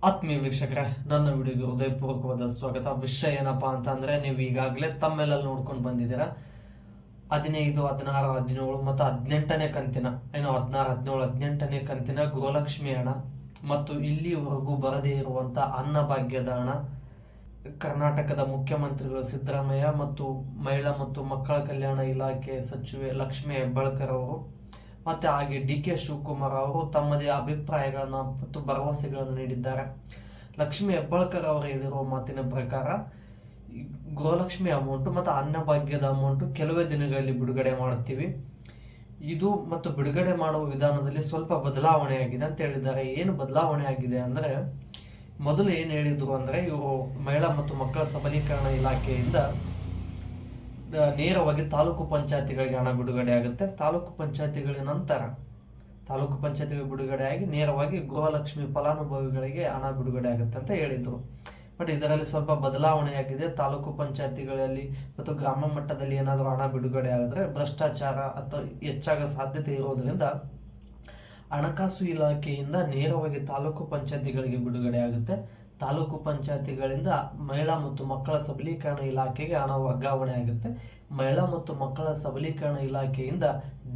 ಆತ್ಮೀಯ ವೀಕ್ಷಕರೇ, ನನ್ನ ವಿಡಿಯೋಗೆ ಹೃದಯಪೂರ್ವಕವಾದ ಸ್ವಾಗತ. ವಿಷಯ ಏನಪ್ಪಾ ಅಂತ ಅಂದ್ರೆ, ನೀವು ಈಗಾಗಲೇ ತಮ್ಮೆಲ್ಲ ನೋಡ್ಕೊಂಡು ಬಂದಿದ್ದೀರಾ. 15, 16, 17 ಮತ್ತು 18ನೇ ಕಂತಿನ 16, 17, 18ನೇ ಕಂತಿನ ಗೃಹಲಕ್ಷ್ಮಿ ಹಣ ಮತ್ತು ಇಲ್ಲಿವರೆಗೂ ಬರದೇ ಇರುವಂತ ಅನ್ನಭಾಗ್ಯದ ಹಣ ಕರ್ನಾಟಕದ ಮುಖ್ಯಮಂತ್ರಿಗಳು ಸಿದ್ದರಾಮಯ್ಯ ಮತ್ತು ಮಹಿಳಾ ಮತ್ತು ಮಕ್ಕಳ ಕಲ್ಯಾಣ ಇಲಾಖೆ ಸಚಿವೆ ಲಕ್ಷ್ಮಿ ಹೆಬ್ಬಾಳ್ಕರ್ ಅವರು ಮತ್ತೆ ಹಾಗೆ ಡಿ.ಕೆ. ಶಿವಕುಮಾರ್ ಅವರು ತಮ್ಮದೇ ಅಭಿಪ್ರಾಯಗಳನ್ನ ಮತ್ತು ಭರವಸೆಗಳನ್ನು ನೀಡಿದ್ದಾರೆ. ಲಕ್ಷ್ಮಿ ಹೆಬ್ಬಾಳ್ಕರ್ ಅವರು ಹೇಳಿರುವ ಮಾತಿನ ಪ್ರಕಾರ ಗೃಹಲಕ್ಷ್ಮಿ ಅಮೌಂಟ್ ಮತ್ತು ಅನ್ನಭಾಗ್ಯದ ಅಮೌಂಟ್ ಕೆಲವೇ ದಿನಗಳಲ್ಲಿ ಬಿಡುಗಡೆ ಮಾಡುತ್ತೀವಿ. ಇದು ಮತ್ತು ಬಿಡುಗಡೆ ಮಾಡುವ ವಿಧಾನದಲ್ಲಿ ಸ್ವಲ್ಪ ಬದಲಾವಣೆ ಆಗಿದೆ ಅಂತ ಹೇಳಿದ್ದಾರೆ. ಏನು ಬದಲಾವಣೆ ಆಗಿದೆ ಅಂದ್ರೆ, ಮೊದಲು ಏನು ಹೇಳಿದ್ರು ಅಂದ್ರೆ, ಇವರು ಮಹಿಳಾ ಮತ್ತು ಮಕ್ಕಳ ಸಬಲೀಕರಣ ಇಲಾಖೆಯಿಂದ ನೇರವಾಗಿ ತಾಲೂಕು ಪಂಚಾಯತಿಗಳಿಗೆ ಹಣ ಬಿಡುಗಡೆ ಆಗುತ್ತೆ. ತಾಲೂಕು ಪಂಚಾಯತಿಗಳ ನಂತರ ತಾಲೂಕು ಪಂಚಾಯತಿಗೆ ಬಿಡುಗಡೆ ಆಗಿ ನೇರವಾಗಿ ಗೃಹಲಕ್ಷ್ಮಿ ಫಲಾನುಭವಿಗಳಿಗೆ ಹಣ ಬಿಡುಗಡೆ ಆಗುತ್ತೆ ಅಂತ ಹೇಳಿದ್ರು. ಬಟ್ ಇದರಲ್ಲಿ ಸ್ವಲ್ಪ ಬದಲಾವಣೆ ಆಗಿದೆ. ತಾಲೂಕು ಪಂಚಾಯತಿಗಳಲ್ಲಿ ಮತ್ತು ಗ್ರಾಮ ಮಟ್ಟದಲ್ಲಿ ಏನಾದರೂ ಹಣ ಬಿಡುಗಡೆ ಆಗಿದ್ರೆ ಭ್ರಷ್ಟಾಚಾರ ಅಥವಾ ಹೆಚ್ಚಾಗೋ ಸಾಧ್ಯತೆ ಇರೋದ್ರಿಂದ ಹಣಕಾಸು ಇಲಾಖೆಯಿಂದ ನೇರವಾಗಿ ತಾಲೂಕು ಪಂಚಾಯತಿಗಳಿಗೆ ಬಿಡುಗಡೆ ಆಗುತ್ತೆ. ತಾಲೂಕು ಪಂಚಾಯತಿಗಳಿಂದ ಮಹಿಳಾ ಮತ್ತು ಮಕ್ಕಳ ಸಬಲೀಕರಣ ಇಲಾಖೆಗೆ ಹಣ ವರ್ಗಾವಣೆ ಆಗುತ್ತೆ. ಮಹಿಳಾ ಮತ್ತು ಮಕ್ಕಳ ಸಬಲೀಕರಣ ಇಲಾಖೆಯಿಂದ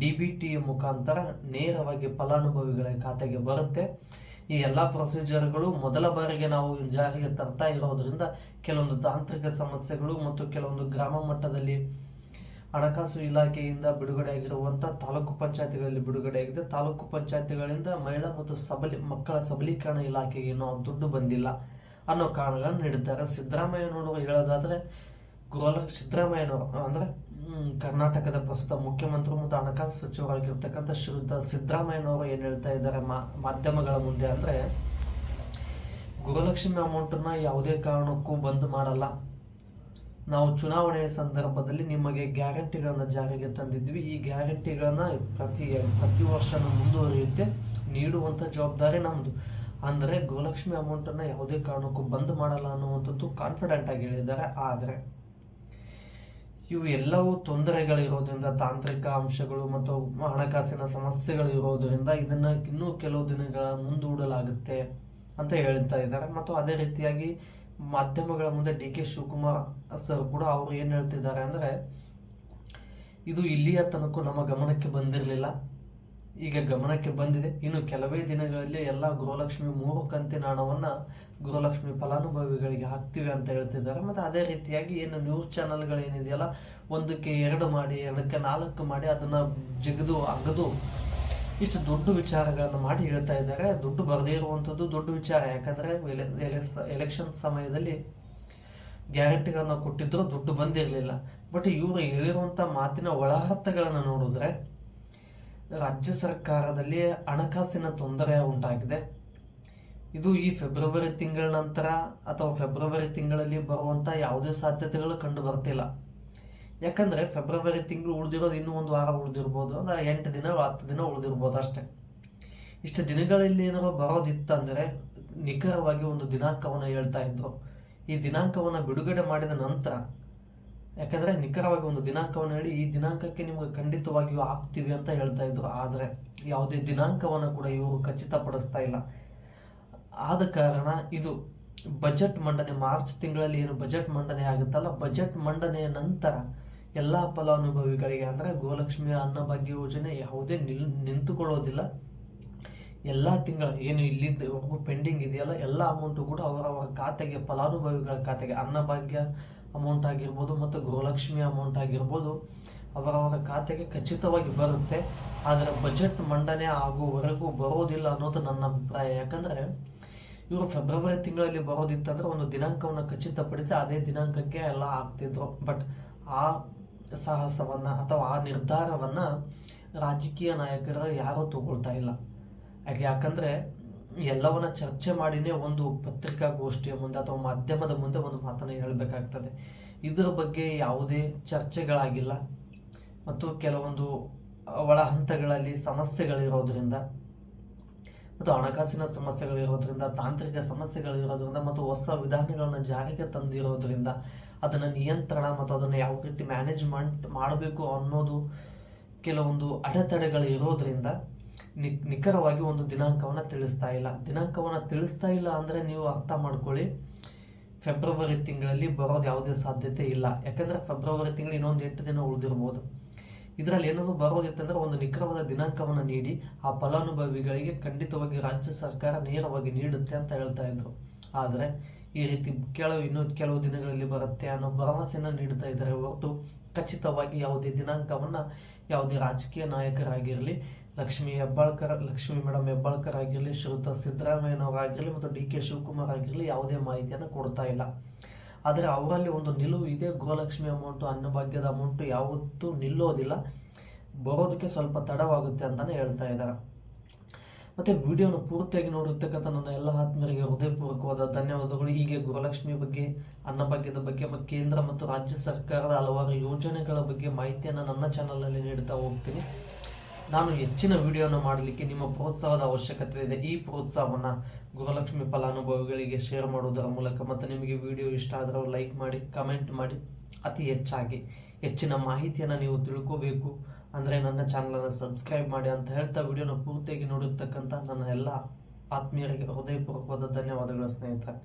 DBT ಮುಖಾಂತರ ನೇರವಾಗಿ ಫಲಾನುಭವಿಗಳ ಖಾತೆಗೆ ಬರುತ್ತೆ. ಈ ಎಲ್ಲ ಪ್ರೊಸೀಜರ್ಗಳು ಮೊದಲ ಬಾರಿಗೆ ನಾವು ಜಾರಿಗೆ ತರ್ತಾ ಇರೋದ್ರಿಂದ ಕೆಲವೊಂದು ತಾಂತ್ರಿಕ ಸಮಸ್ಯೆಗಳು ಮತ್ತು ಕೆಲವೊಂದು ಗ್ರಾಮ ಮಟ್ಟದಲ್ಲಿ ಹಣಕಾಸು ಇಲಾಖೆಯಿಂದ ಬಿಡುಗಡೆಯಾಗಿರುವಂಥ ತಾಲೂಕು ಪಂಚಾಯತಿಗಳಲ್ಲಿ ಬಿಡುಗಡೆಯಾಗಿದೆ. ತಾಲೂಕು ಪಂಚಾಯತಿಗಳಿಂದ ಮಹಿಳಾ ಮತ್ತು ಮಕ್ಕಳ ಸಬಲೀಕರಣ ಇಲಾಖೆಗೆ ಇನ್ನೂ ದುಡ್ಡು ಬಂದಿಲ್ಲ ಅನ್ನೋ ಕಾರಣಗಳನ್ನು ನೀಡಿದ್ದಾರೆ. ಸಿದ್ದರಾಮಯ್ಯನವರು ಹೇಳೋದಾದ್ರೆ, ಸಿದ್ದರಾಮಯ್ಯನವರು ಅಂದ್ರೆ ಕರ್ನಾಟಕದ ಪ್ರಸ್ತುತ ಮುಖ್ಯಮಂತ್ರಿ ಮತ್ತು ಹಣಕಾಸು ಸಚಿವರಾಗಿರ್ತಕ್ಕಂಥ ಸಿದ್ದರಾಮಯ್ಯನವರು ಏನ್ ಹೇಳ್ತಾ ಇದ್ದಾರೆ ಮಾಧ್ಯಮಗಳ ಮುಂದೆ ಅಂದ್ರೆ, ಗೃಹಲಕ್ಷ್ಮಿ ಅಮೌಂಟನ್ನ ಯಾವುದೇ ಕಾರಣಕ್ಕೂ ಬಂದ್ ಮಾಡಲ್ಲ. ನಾವು ಚುನಾವಣೆಯ ಸಂದರ್ಭದಲ್ಲಿ ನಿಮಗೆ ಗ್ಯಾರಂಟಿಗಳನ್ನ ಜಾರಿಗೆ ತಂದಿದ್ವಿ. ಈ ಗ್ಯಾರಂಟಿಗಳನ್ನ ಪ್ರತಿ ವರ್ಷನೂ ಮುಂದುವರಿಯುತ್ತೆ. ನೀಡುವಂತ ಜವಾಬ್ದಾರಿ ನಮ್ದು. ಅಂದ್ರೆ ಗೃಹಲಕ್ಷ್ಮಿ ಅಮೌಂಟನ್ನ ಯಾವುದೇ ಕಾರಣಕ್ಕೂ ಬಂದ್ ಮಾಡಲ್ಲ ಅನ್ನುವಂಥದ್ದು ಕಾನ್ಫಿಡೆಂಟ್ ಆಗಿ ಹೇಳಿದ್ದಾರೆ. ಆದ್ರೆ ಇವು ಎಲ್ಲವೂ ತೊಂದರೆಗಳಿರೋದ್ರಿಂದ, ತಾಂತ್ರಿಕ ಅಂಶಗಳು ಮತ್ತು ಹಣಕಾಸಿನ ಸಮಸ್ಯೆಗಳು ಇರೋದ್ರಿಂದ ಇದನ್ನ ಇನ್ನೂ ಕೆಲವು ದಿನಗಳ ಮುಂದೂಡಲಾಗುತ್ತೆ ಅಂತ ಹೇಳ್ತಾ ಇದ್ದಾರೆ. ಮತ್ತು ಅದೇ ರೀತಿಯಾಗಿ ಮಾಧ್ಯಮಗಳ ಮುಂದೆ ಡಿ.ಕೆ. ಶಿವಕುಮಾರ್ ಸರ್ ಕೂಡ ಅವರು ಏನ್ ಹೇಳ್ತಿದ್ದಾರೆ ಅಂದ್ರೆ, ಇದು ಇಲ್ಲಿಯ ತನಕ ನಮ್ಮ ಗಮನಕ್ಕೆ ಬಂದಿರಲಿಲ್ಲ, ಈಗ ಗಮನಕ್ಕೆ ಬಂದಿದೆ. ಇನ್ನು ಕೆಲವೇ ದಿನಗಳಲ್ಲಿ ಎಲ್ಲ ಗೃಹಲಕ್ಷ್ಮಿ 3 ಕಂತಿನ ಹಣವನ್ನ ಗೃಹಲಕ್ಷ್ಮಿ ಫಲಾನುಭವಿಗಳಿಗೆ ಹಾಕ್ತಿವಿ ಅಂತ ಹೇಳ್ತಿದ್ದಾರೆ. ಮತ್ತೆ ಅದೇ ರೀತಿಯಾಗಿ ಏನು ನ್ಯೂಸ್ ಚಾನೆಲ್ಗಳು ಏನಿದೆಯಲ್ಲ, 1ಕ್ಕೆ 2 ಮಾಡಿ, 2ಕ್ಕೆ 4 ಮಾಡಿ ಅದನ್ನ ಅಗದು ಇಷ್ಟು ದೊಡ್ಡ ವಿಚಾರಗಳನ್ನು ಮಾಡಿ ಹೇಳ್ತಾ ಇದ್ದಾರೆ. ದುಡ್ಡು ಬರದೇ ಇರುವಂಥದ್ದು ದೊಡ್ಡ ವಿಚಾರ. ಯಾಕಂದ್ರೆ ಎಲೆಕ್ಷನ್ ಸಮಯದಲ್ಲಿ ಗ್ಯಾರಂಟಿಗಳನ್ನ ಕೊಟ್ಟಿದ್ರು, ದುಡ್ಡು ಬಂದಿರಲಿಲ್ಲ. ಬಟ್ ಇವರು ಹೇಳಿರುವಂತ ಮಾತಿನ ಒಳಾರ್ಥಗಳನ್ನು ನೋಡಿದ್ರೆ, ರಾಜ್ಯ ಸರ್ಕಾರದಲ್ಲಿ ಹಣಕಾಸಿನ ತೊಂದರೆ ಉಂಟಾಗಿದೆ. ಇದು ಈ ಫೆಬ್ರವರಿ ತಿಂಗಳ ನಂತರ ಅಥವಾ ಫೆಬ್ರವರಿ ತಿಂಗಳಲ್ಲಿ ಬರುವಂತ ಯಾವುದೇ ಸಾಧ್ಯತೆಗಳು ಕಂಡು ಬರ್ತಿಲ್ಲ. ಯಾಕಂದ್ರೆ ಫೆಬ್ರವರಿ ತಿಂಗಳು ಉಳಿದಿರೋದು ಇನ್ನೂ 1 ವಾರ ಉಳಿದಿರ್ಬೋದು, 8 ದಿನ 10 ದಿನ ಉಳಿದಿರ್ಬೋದು ಅಷ್ಟೇ. ಇಷ್ಟು ದಿನಗಳಲ್ಲಿ ಏನಾದ್ರು ಬರೋದಿತ್ತಂದ್ರೆ ನಿಖರವಾಗಿ ಒಂದು ದಿನಾಂಕವನ್ನು ಹೇಳ್ತಾ ಇದ್ರು. ಈ ದಿನಾಂಕವನ್ನು ಬಿಡುಗಡೆ ಮಾಡಿದ ನಂತರ, ಯಾಕಂದ್ರೆ ನಿಖರವಾಗಿ ಒಂದು ದಿನಾಂಕವನ್ನು ಹೇಳಿ, ಈ ದಿನಾಂಕಕ್ಕೆ ನಿಮ್ಗೆ ಖಂಡಿತವಾಗಿಯೂ ಆಗ್ತೀವಿ ಅಂತ ಹೇಳ್ತಾ ಇದ್ರು. ಆದ್ರೆ ಯಾವುದೇ ದಿನಾಂಕವನ್ನು ಕೂಡ ಇವರು ಖಚಿತಪಡಿಸ್ತಾ ಇಲ್ಲ. ಆದ ಕಾರಣ ಇದು ಬಜೆಟ್ ಮಂಡನೆ, ಮಾರ್ಚ್ ತಿಂಗಳಲ್ಲಿ ಏನು ಬಜೆಟ್ ಮಂಡನೆ ಆಗುತ್ತಲ್ಲ, ಬಜೆಟ್ ಮಂಡನೆಯ ನಂತರ ಎಲ್ಲಾ ಫಲಾನುಭವಿಗಳಿಗೆ ಅಂದ್ರೆ ಗೃಹಲಕ್ಷ್ಮಿ ಅನ್ನಭಾಗ್ಯ ಯೋಜನೆ ಯಾವುದೇ ನಿಂತುಕೊಳ್ಳೋದಿಲ್ಲ. ಎಲ್ಲಾ ತಿಂಗಳ ಏನು ಇಲ್ಲಿವರೆಗೂ ಪೆಂಡಿಂಗ್ ಇದೆಯಲ್ಲ, ಎಲ್ಲ ಅಮೌಂಟು ಕೂಡ ಅವರವರ ಖಾತೆಗೆ, ಫಲಾನುಭವಿಗಳ ಖಾತೆಗೆ, ಅನ್ನಭಾಗ್ಯ ಅಮೌಂಟ್ ಆಗಿರ್ಬೋದು ಮತ್ತು ಗೃಹಲಕ್ಷ್ಮಿ ಅಮೌಂಟ್ ಆಗಿರ್ಬೋದು ಅವರವರ ಖಾತೆಗೆ ಖಚಿತವಾಗಿ ಬರುತ್ತೆ. ಆದರೆ ಬಜೆಟ್ ಮಂಡನೆ ಆಗುವವರೆಗೂ ಬರೋದಿಲ್ಲ ಅನ್ನೋದು ನನ್ನ ಅಭಿಪ್ರಾಯ. ಯಾಕಂದ್ರೆ ಇವರು ಫೆಬ್ರವರಿ ತಿಂಗಳಲ್ಲಿ ಬರೋದಿತ್ತಂದ್ರೆ ಒಂದು ದಿನಾಂಕವನ್ನು ಖಚಿತಪಡಿಸಿ ಅದೇ ದಿನಾಂಕಕ್ಕೆ ಎಲ್ಲ ಆಗ್ತಿದ್ರು. ಬಟ್ ಆ ಸಾಹಸವನ್ನ ಅಥವಾ ಆ ನಿರ್ಧಾರವನ್ನ ರಾಜಕೀಯ ನಾಯಕರು ಯಾರೂ ತಗೊಳ್ತಾ ಇಲ್ಲ. ಯಾಕಂದ್ರೆ ಎಲ್ಲವನ್ನ ಚರ್ಚೆ ಮಾಡಿನೇ ಒಂದು ಪತ್ರಿಕಾಗೋಷ್ಠಿಯ ಮುಂದೆ ಅಥವಾ ಮಾಧ್ಯಮದ ಮುಂದೆ ಒಂದು ಮಾತನ್ನ ಹೇಳಬೇಕಾಗ್ತದೆ. ಇದರ ಬಗ್ಗೆ ಯಾವುದೇ ಚರ್ಚೆಗಳಾಗಿಲ್ಲ ಮತ್ತು ಕೆಲವೊಂದು ಒಳ ಹಂತಗಳಲ್ಲಿ ಸಮಸ್ಯೆಗಳಿರೋದ್ರಿಂದ ಮತ್ತು ಹಣಕಾಸಿನ ಸಮಸ್ಯೆಗಳಿರೋದ್ರಿಂದ, ತಾಂತ್ರಿಕ ಸಮಸ್ಯೆಗಳಿರೋದ್ರಿಂದ ಮತ್ತು ಹೊಸ ವಿಧಾನಗಳನ್ನ ಜಾರಿಗೆ ತಂದಿರೋದ್ರಿಂದ ಅದನ್ನ ನಿಯಂತ್ರಣ ಮತ್ತು ಅದನ್ನು ಯಾವ ರೀತಿ ಮ್ಯಾನೇಜ್ಮೆಂಟ್ ಮಾಡಬೇಕು ಅನ್ನೋದು ಕೆಲವೊಂದು ಅಡೆತಡೆಗಳು ಇರೋದ್ರಿಂದ ನಿಖರವಾಗಿ ಒಂದು ದಿನಾಂಕವನ್ನು ತಿಳಿಸ್ತಾ ಇಲ್ಲ ಅಂದರೆ ನೀವು ಅರ್ಥ ಮಾಡ್ಕೊಳ್ಳಿ, ಫೆಬ್ರವರಿ ತಿಂಗಳಲ್ಲಿ ಬರೋದು ಯಾವುದೇ ಸಾಧ್ಯತೆ ಇಲ್ಲ. ಯಾಕಂದರೆ ಫೆಬ್ರವರಿ ತಿಂಗಳು ಇನ್ನೊಂದು 8 ದಿನ ಉಳಿದಿರ್ಬೋದು. ಇದರಲ್ಲಿ ಏನಾದರೂ ಬರೋದಿತ್ತಂದರೆ ಒಂದು ನಿಖರವಾದ ದಿನಾಂಕವನ್ನು ನೀಡಿ ಆ ಫಲಾನುಭವಿಗಳಿಗೆ ಖಂಡಿತವಾಗಿ ರಾಜ್ಯ ಸರ್ಕಾರ ನೇರವಾಗಿ ನೀಡುತ್ತೆ ಅಂತ ಹೇಳ್ತಾ ಇದ್ರು. ಆದರೆ ಈ ರೀತಿ ಇನ್ನೂ ಕೆಲವು ದಿನಗಳಲ್ಲಿ ಬರುತ್ತೆ ಅನ್ನೋ ಭರವಸೆಯನ್ನು ನೀಡ್ತಾ ಇದ್ದಾರೆ ಹೊರತು ಖಚಿತವಾಗಿ ಯಾವುದೇ ದಿನಾಂಕವನ್ನು ಯಾವುದೇ ರಾಜಕೀಯ ನಾಯಕರಾಗಿರಲಿ, ಲಕ್ಷ್ಮೀ ಮೇಡಮ್ ಹೆಬ್ಬಾಳ್ಕರ್ ಆಗಿರಲಿ, ಶ್ರೀಯುತ ಸಿದ್ದರಾಮಯ್ಯನವರಾಗಿರಲಿ ಮತ್ತು ಡಿ ಕೆ ಶಿವಕುಮಾರ್ ಆಗಿರಲಿ ಯಾವುದೇ ಮಾಹಿತಿಯನ್ನು ಕೊಡ್ತಾ ಇಲ್ಲ. ಆದರೆ ಅವರಲ್ಲಿ ಒಂದು ನಿಲುವು ಇದೆ, ಗೃಹಲಕ್ಷ್ಮಿ ಅಮೌಂಟು, ಅನ್ನಭಾಗ್ಯದ ಅಮೌಂಟು ಯಾವತ್ತೂ ನಿಲ್ಲೋದಿಲ್ಲ, ಬರೋದಕ್ಕೆ ಸ್ವಲ್ಪ ತಡವಾಗುತ್ತೆ ಅಂತಲೇ ಹೇಳ್ತಾ ಇದ್ದಾರೆ. ಮತ್ತು ವಿಡಿಯೋನ ಪೂರ್ತಿಯಾಗಿ ನೋಡಿರ್ತಕ್ಕಂಥ ನನ್ನ ಎಲ್ಲ ಆತ್ಮೀಯರಿಗೆ ಹೃದಯಪೂರ್ವಕವಾದ ಧನ್ಯವಾದಗಳು. ಹೀಗೆ ಗೃಹಲಕ್ಷ್ಮಿ ಬಗ್ಗೆ, ಅನ್ನಭಾಗ್ಯದ ಬಗ್ಗೆ, ಕೇಂದ್ರ ಮತ್ತು ರಾಜ್ಯ ಸರ್ಕಾರದ ಹಲವಾರು ಯೋಜನೆಗಳ ಬಗ್ಗೆ ಮಾಹಿತಿಯನ್ನು ನನ್ನ ಚಾನಲಲ್ಲಿ ನೀಡ್ತಾ ಹೋಗ್ತೀನಿ. ನಾನು ಹೆಚ್ಚಿನ ವಿಡಿಯೋನ ಮಾಡಲಿಕ್ಕೆ ನಿಮ್ಮ ಪ್ರೋತ್ಸಾಹದ ಅವಶ್ಯಕತೆ ಇದೆ. ಈ ಪ್ರೋತ್ಸಾಹವನ್ನು ಗೃಹಲಕ್ಷ್ಮಿ ಫಲಾನುಭವಿಗಳಿಗೆ ಶೇರ್ ಮಾಡೋದರ ಮೂಲಕ ಮತ್ತು ನಿಮಗೆ ವಿಡಿಯೋ ಇಷ್ಟ ಆದರೆ ಲೈಕ್ ಮಾಡಿ, ಕಮೆಂಟ್ ಮಾಡಿ. ಅತಿ ಹೆಚ್ಚಾಗಿ ಹೆಚ್ಚಿನ ಮಾಹಿತಿಯನ್ನು ನೀವು ತಿಳ್ಕೋಬೇಕು ಅಂದರೆ ನನ್ನ ಚಾನಲನ್ನು ಸಬ್ಸ್ಕ್ರೈಬ್ ಮಾಡಿ ಅಂತ ಹೇಳ್ತಾ ವಿಡಿಯೋನ ಪೂರ್ತಿಯಾಗಿ ನೋಡಿರ್ತಕ್ಕಂಥ ನನ್ನ ಎಲ್ಲ ಆತ್ಮೀಯರಿಗೆ ಹೃದಯಪೂರ್ವಕವಾದ ಧನ್ಯವಾದಗಳು ಸ್ನೇಹಿತರೆ.